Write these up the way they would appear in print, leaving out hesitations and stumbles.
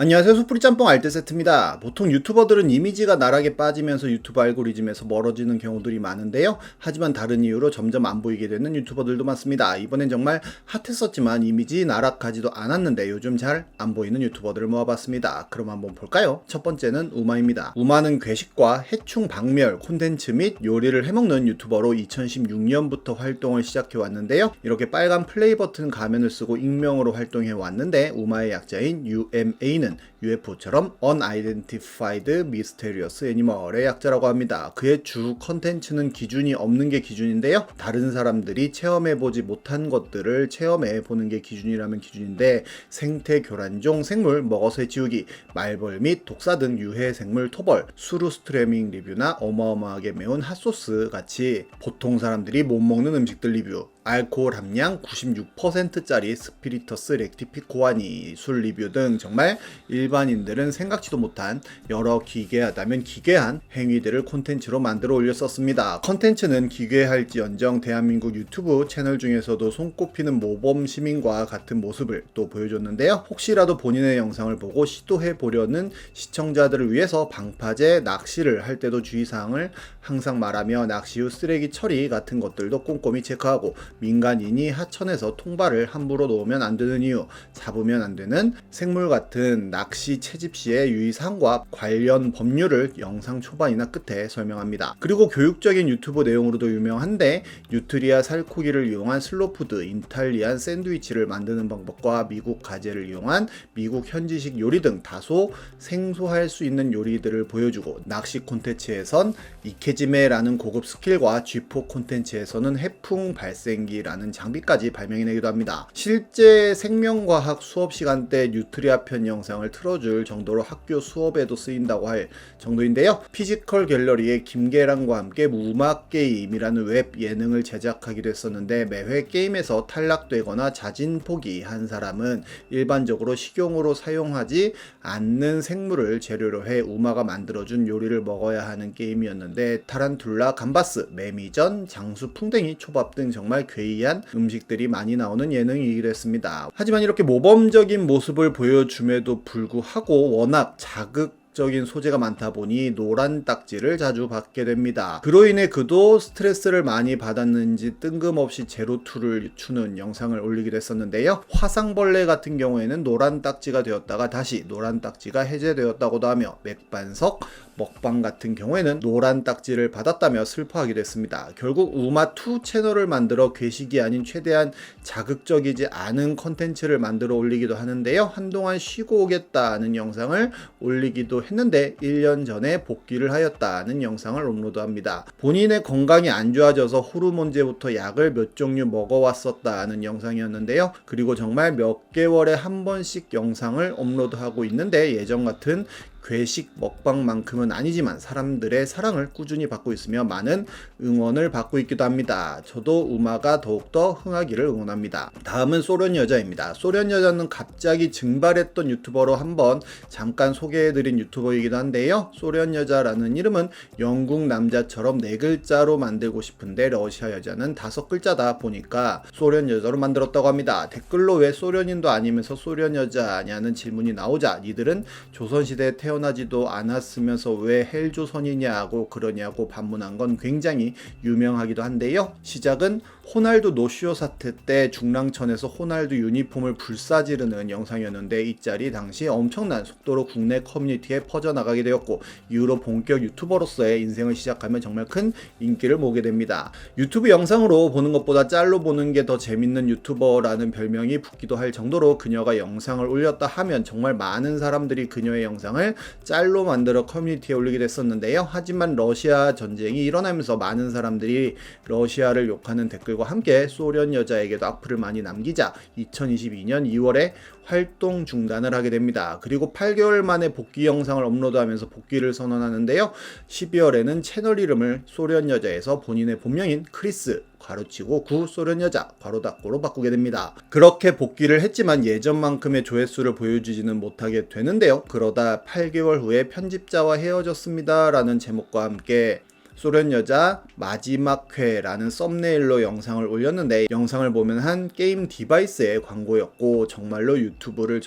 안녕하세요. 숯불이 짬뽕 알뜰 세트입니다. 보통 유튜버들은 이미지가 나락에 빠지면서 유튜브 알고리즘에서 멀어지는 경우들이 많은데요. 하지만 다른 이유로 점점 안 보이게 되는 유튜버들도 많습니다. 이번엔 정말 핫했었지만 이미지 나락하지도 않았는데 요즘 잘 안 보이는 유튜버들을 모아봤습니다. 그럼 한번 볼까요? 첫 번째는 우마입니다. 우마는 괴식과 해충 박멸, 콘텐츠 및 요리를 해먹는 유튜버로 2016년부터 활동을 시작해왔는데요. 이렇게 빨간 플레이 버튼 가면을 쓰고 익명으로 활동해왔는데 우마의 약자인 UMA는 UFO처럼 Unidentified Mysterious Animal의 약자라고 합니다. 그의 주 컨텐츠는 기준이 없는 게 기준인데요. 다른 사람들이 체험해보지 못한 것들을 체험해보는 게 기준이라면 기준인데 생태 교란종 생물 먹어서 지우기, 말벌 및 독사 등 유해 생물 토벌, 수루 스트래밍 리뷰나 어마어마하게 매운 핫소스 같이 보통 사람들이 못 먹는 음식들 리뷰, 알코올 함량 96%짜리 스피리터스 렉티피코아니 술 리뷰 등 정말 일반인들은 생각지도 못한 여러 기괴하다면 기괴한 행위들을 콘텐츠로 만들어 올렸었습니다. 콘텐츠는 기괴할지언정 대한민국 유튜브 채널 중에서도 손꼽히는 모범 시민과 같은 모습을 또 보여줬는데요. 혹시라도 본인의 영상을 보고 시도해 보려는 시청자들을 위해서 방파제 낚시를 할 때도 주의사항을 항상 말하며 낚시 후 쓰레기 처리 같은 것들도 꼼꼼히 체크하고 민간인이 하천에서 통발을 함부로 놓으면 안 되는 이유, 잡으면 안 되는 생물 같은 낚시 채집 시의 유의사항과 관련 법률을 영상 초반이나 끝에 설명합니다. 그리고 교육적인 유튜브 내용으로도 유명한데 뉴트리아 살코기를 이용한 슬로푸드, 이탈리안 샌드위치를 만드는 방법과 미국 가재를 이용한 미국 현지식 요리 등 다소 생소할 수 있는 요리들을 보여주고 낚시 콘텐츠에선 이케지메라는 고급 스킬과 G4 콘텐츠에서는 해풍 발생기라는 장비까지 발명해내기도 합니다. 실제 생명과학 수업 시간 때 뉴트리아 편 영상을 틀어줄 정도로 학교 수업에도 쓰인다고 할 정도인데요. 피지컬 갤러리의 김계란과 함께 무막 게임이라는 웹 예능을 제작하기도 했었는데 매회 게임에서 탈락되거나 자진 포기한 사람은 일반적으로 식용으로 사용하지 않는 생물을 재료로 해 우마가 만들어준 요리를 먹어야 하는 게임이었는데 타란툴라, 감바스, 매미전, 장수, 풍뎅이, 초밥 등 정말 괴이한 음식들이 많이 나오는 예능이기도 했습니다. 하지만 이렇게 모범적인 모습을 보여줌에도 불구하고 워낙 자극적인 소재가 많다 보니 노란 딱지를 자주 받게 됩니다. 그로 인해 그도 스트레스를 많이 받았는지 뜬금없이 제로2를 추는 영상을 올리기도 했었는데요. 화상벌레 같은 경우에는 노란 딱지가 되었다가 다시 노란 딱지가 해제되었다고도 하며 맥반석, 먹방 같은 경우에는 노란 딱지를 받았다며 슬퍼하기도 했습니다. 결국 우마2 채널을 만들어 괴식이 아닌 최대한 자극적이지 않은 컨텐츠를 만들어 올리기도 하는데요. 한동안 쉬고 오겠다는 영상을 올리기도 했는데 1년 전에 복귀를 하였다는 영상을 업로드합니다. 본인의 건강이 안 좋아져서 호르몬제부터 약을 몇 종류 먹어왔었다는 영상이었는데요. 그리고 정말 몇 개월에 한 번씩 영상을 업로드하고 있는데 예전 같은 괴식 먹방만큼은 아니지만 사람들의 사랑을 꾸준히 받고 있으며 많은 응원을 받고 있기도 합니다. 저도 우마가 더욱더 흥하기를 응원합니다. 다음은 소련 여자입니다. 소련 여자는 갑자기 증발했던 유튜버로 한번 잠깐 소개해드린 유튜버이기도 한데요. 소련 여자라는 이름은 영국 남자처럼 4글자로 만들고 싶은데 러시아 여자는 5글자다 보니까 소련 여자로 만들었다고 합니다. 댓글로 왜 소련인도 아니면서 소련 여자냐는 질문이 나오자 니들은 조선시대에 태어나지도 않았으면서 왜 헬조선이냐고 그러냐고 반문한 건 굉장히 유명하기도 한데요. 시작은 호날두 노쇼 사태 때 중랑천에서 호날두 유니폼을 불사지르는 영상이었는데 이 짤이 당시 엄청난 속도로 국내 커뮤니티에 퍼져나가게 되었고 이후로 본격 유튜버로서의 인생을 시작하며 정말 큰 인기를 모으게 됩니다. 유튜브 영상으로 보는 것보다 짤로 보는 게 더 재밌는 유튜버라는 별명이 붙기도 할 정도로 그녀가 영상을 올렸다 하면 정말 많은 사람들이 그녀의 영상을 짤로 만들어 커뮤니티에 올리게 됐었는데요. 하지만 러시아 전쟁이 일어나면서 많은 사람들이 러시아를 욕하는 댓글과 함께 소련 여자에게도 악플을 많이 남기자 2022년 2월에 활동 중단을 하게 됩니다. 그리고 8개월 만에 복귀 영상을 업로드하면서 복귀를 선언하는데요. 12월에는 채널 이름을 소련 여자에서 본인의 본명인 크리스 괄호치고 구 소련 여자 괄호 닫고로 바꾸게 됩니다. 그렇게 복귀를 했지만 예전만큼의 조회수를 보여주지는 못하게 되는데요. 그러다 8개월 후에 편집자와 헤어졌습니다 라는 제목과 함께 소련 여자 마지막 회라는 썸네일로 영상을 올렸는데, 영상을 보면 한 게임 디바이스의 광고였고 정말로 유튜브를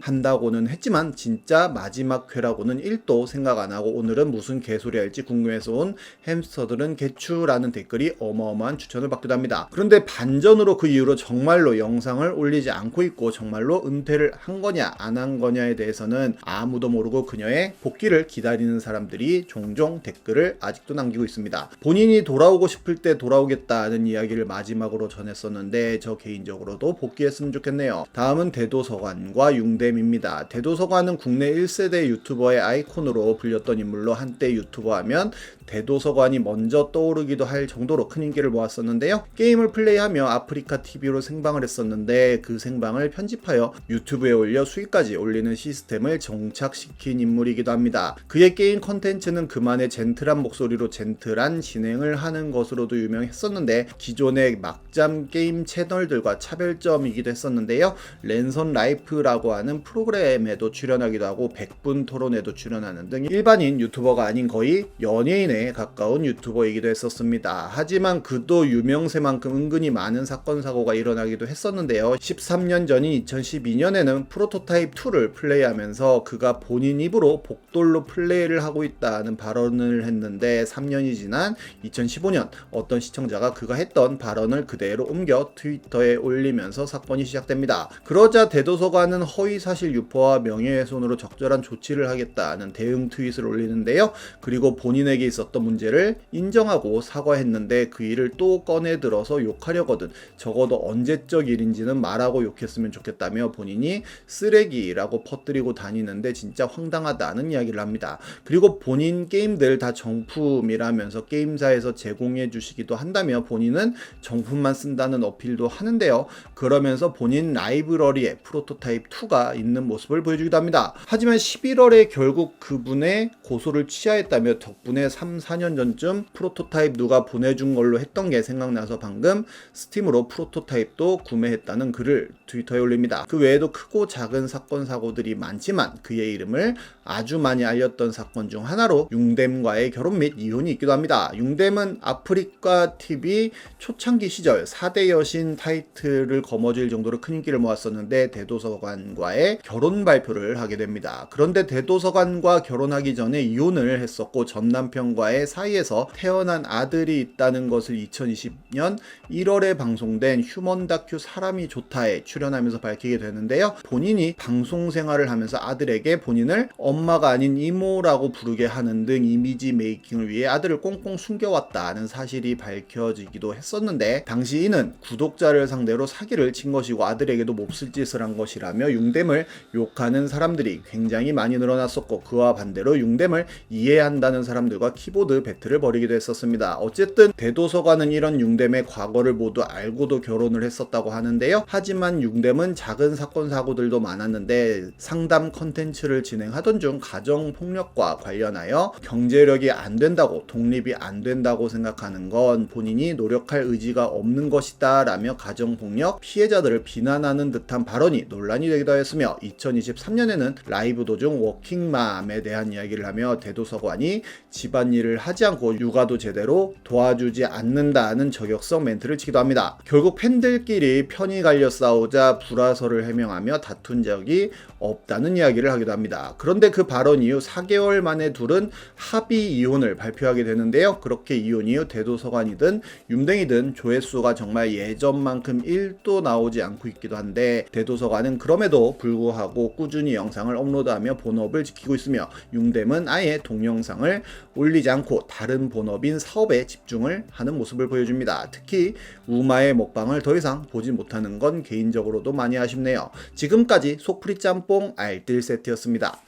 한다고는 했지만 진짜 마지막 회라고는 1도 생각 안 하고 오늘은 무슨 개소리 할지 궁금해서 온 햄스터들은 개추라는 댓글이 어마어마한 추천을 받기도 합니다. 그런데 반전으로 그 이후로 정말로 영상을 올리지 않고 있고 정말로 은퇴를 한 거냐 안 한 거냐에 대해서는 아무도 모르고 그녀의 복귀를 기다리는 사람들이 종종 댓글을 아직도 남기고 있습니다. 본인이 돌아오고 싶을 때 돌아오겠다는 이야기를 마지막으로 전했었는데 저 개인적으로도 복귀했으면 좋겠네요. 다음은 대도서관과 융댐입니다. 대도서관은 국내 1세대 유튜버의 아이콘으로 불렸던 인물로 한때 유튜버 하면 대도서관이 먼저 떠오르기도 할 정도로 큰 인기를 모았었는데요. 게임을 플레이하며 아프리카 TV로 생방을 했었는데 그 생방을 편집하여 유튜브에 올려 수익까지 올리는 시스템을 정착시킨 인물이기도 합니다. 그의 게임 컨텐츠는 그만의 젠틀한 목소리로 젠틀한 진행을 하는 것으로도 유명했었는데 기존의 막잠 게임 채널들과 차별점이기도 했었는데요. 랜선 라이프라고 하는 프로그램에도 출연하기도 하고 100분 토론에도 출연하는 등 일반인 유튜버가 아닌 거의 연예인에 가까운 유튜버이기도 했었습니다. 하지만 그도 유명세만큼 은근히 많은 사건 사고가 일어나기도 했었는데요. 13년 전인 2012년에는 프로토타입 2를 플레이하면서 그가 본인 입으로 복돌로 플레이를 하고 있다는 발언을 했는데 3년이 지난 2015년 어떤 시청자가 그가 했던 발언을 그대로 옮겨 트위터에 올리면서 사건이 시작됩니다. 그러자 대도서관은 허위사실 유포와 명예훼손으로 적절한 조치를 하겠다는 대응 트윗을 올리는데요. 그리고 본인에게 있었던 문제를 인정하고 사과했는데 그 일을 또 꺼내들어서 욕하려거든 적어도 언제적 일인지는 말하고 욕했으면 좋겠다며 본인이 쓰레기라고 퍼뜨리고 다니는데 진짜 황당하다는 이야기를 합니다. 그리고 본인 게임들 다 정품이라면서 게임사에서 제공해 주시기도 한다며 본인은 정품만 쓴다는 어필도 하는데요. 그러면서 본인 라이브러리에 프로토타입 2가 있는 모습을 보여주기도 합니다. 하지만 11월에 결국 그분의 고소를 취하했다며 덕분에 3-4년 전쯤 프로토타입 누가 보내준 걸로 했던 게 생각나서 방금 스팀으로 프로토타입도 구매했다는 글을 트위터에 올립니다. 그 외에도 크고 작은 사건 사고들이 많지만 그의 이름을 아주 많이 알렸던 사건 중 하나로 융댐과의 결혼 및 이혼이 있기도 합니다. 융댐은 아프리카 TV 초창기 시절 4대 여신 타이틀을 거머쥘 정도로 큰 인기를 모았었는데 대도서관과의 결혼 발표를 하게 됩니다. 그런데 대도서관과 결혼하기 전에 이혼을 했었고 전 남편과의 사이에서 태어난 아들이 있다는 것을 2020년 1월에 방송된 휴먼 다큐 사람이 좋다에 출연하면서 밝히게 되는데요. 본인이 방송 생활을 하면서 아들에게 본인을 엄마가 아닌 이모라고 부르게 하는 등 이미지 메이킹을 위해 아들을 꽁꽁 숨겨왔다는 사실이 밝혀지기도 했었는데 당시 이는 구독자를 상대로 사기를 친 것이고 아들에게도 몹쓸 짓을 한 것이라며 융댐을 욕하는 사람들이 굉장히 많이 늘어났었고 그와 반대로 융댐을 이해한다는 사람들과 키보드 배틀을 벌이기도 했었습니다. 어쨌든 대도서관은 이런 융댐의 과거를 모두 알고도 결혼을 했었다고 하는데요. 하지만 융댐은 작은 사건 사고들도 많았는데 상담 컨텐츠를 진행하던 중 가정폭력과 관련하여 경제력이 안 된다고 독립이 안 된다고 생각하는 건 본인이 노력할 의지가 없는 것이다 라며 가정폭력 피해자들을 비난하는 듯한 발언이 논란이 되기도 했으며 2023년에는 라이브 도중 워킹맘에 대한 이야기를 하며 대도서관이 집안일을 하지 않고 육아도 제대로 도와주지 않는다는 저격성 멘트를 치기도 합니다. 결국 팬들끼리 편이 갈려 싸우자 불화설을 해명하며 다툰 적이 없다는 이야기를 하기도 합니다. 그런데 그 발언 이후 4개월 만에 둘은 합의 이혼을 발표하게 되는데요. 그렇게 이혼 이후 대도서관이든 융댐이든 조회수가 정말 예전만큼 1도 나오지 않고 있기도 한데 대도서관은 그럼에도 불구하고 꾸준히 영상을 업로드하며 본업을 지키고 있으며 융댐은 아예 동영상을 올리지 않고 다른 본업인 사업에 집중을 하는 모습을 보여줍니다. 특히 우마의 먹방을 더 이상 보지 못하는 건 개인적으로도 많이 아쉽네요. 지금까지 속풀이 짬뽕 알뜰 세트였습니다.